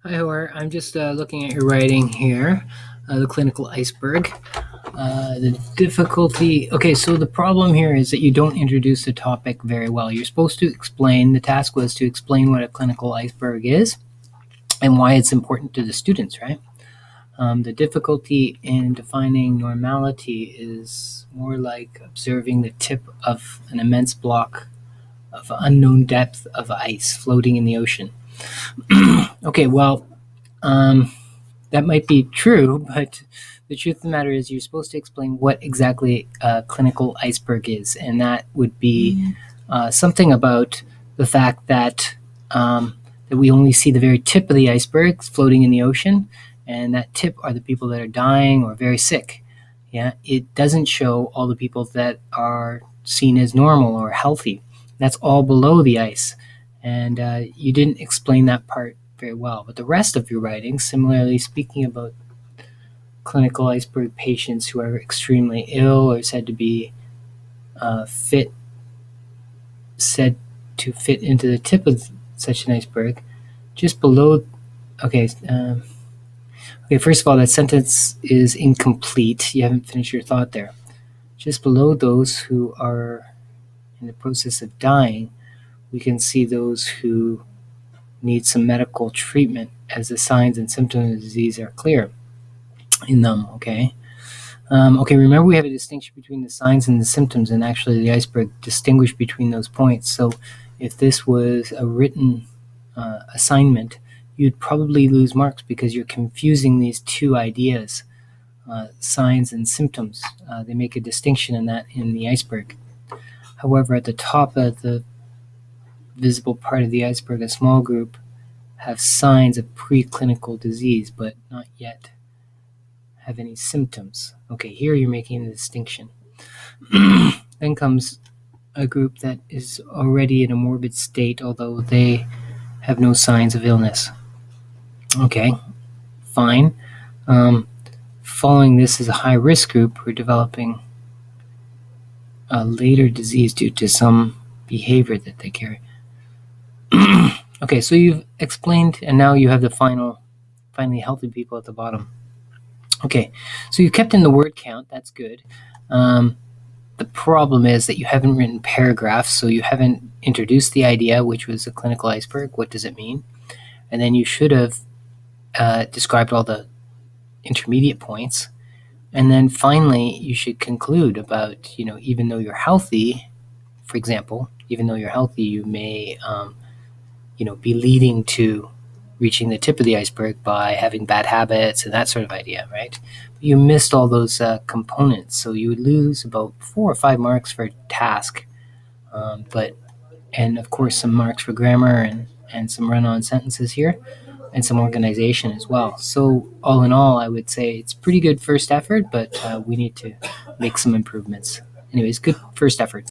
Hi, Hor. I'm just looking at your writing here, the clinical iceberg. The difficulty. Okay, so the problem here is that you don't introduce the topic very well. You're supposed to explain, the task was to explain what a clinical iceberg is and why it's important to the students, right? The difficulty in defining normality is more like observing the tip of an immense block of unknown depth of ice floating in the ocean. Okay, well, um, that might be true, but the truth of the matter is you're supposed to explain what exactly a clinical iceberg is, and that would be something about the fact that we only see the very tip of the iceberg floating in the ocean, and that tip are the people that are dying or very sick. Yeah, it doesn't show all the people that are seen as normal or healthy. That's all below the ice, and you didn't explain that part very well. But the rest of your writing, similarly speaking about clinical iceberg patients who are extremely ill or said to be fit, said to fit into the tip of such an iceberg, just below. Okay, okay. First of all, that sentence is incomplete. You haven't finished your thought there. Just below those who are in the process of dying, we can see those who need some medical treatment as the signs and symptoms of the disease are clear in them. Okay. Okay, remember we have a distinction between the signs and the symptoms, and actually the iceberg distinguish between those points. So if this was a written assignment, you'd probably lose marks because you're confusing these two ideas, signs and symptoms. They make a distinction in that in the iceberg. However, at the top of the visible part of the iceberg, a small group have signs of preclinical disease, but not yet have any symptoms. Okay, here you're making a distinction. Then comes a group that is already in a morbid state, although they have no signs of illness. Okay, fine. Following this is a high risk group who are developing a later disease due to some behavior that they carry. Okay, so you've explained, and now you have the finally healthy people at the bottom. Okay, so you kept in the word count. That's good. The problem is that you haven't written paragraphs, so you haven't introduced the idea, which was a clinical iceberg. What does it mean? And then you should have described all the intermediate points. And then finally, you should conclude about, even though you're healthy, for example, even though you're healthy, you may, be leading to reaching the tip of the iceberg by having bad habits and that sort of idea, right? But you missed all those components, so you would lose about 4 or 5 marks for task, and of course some marks for grammar and some run-on sentences here, and some organization as well. So all in all, I would say it's pretty good first effort, but we need to make some improvements. Anyways, good first effort.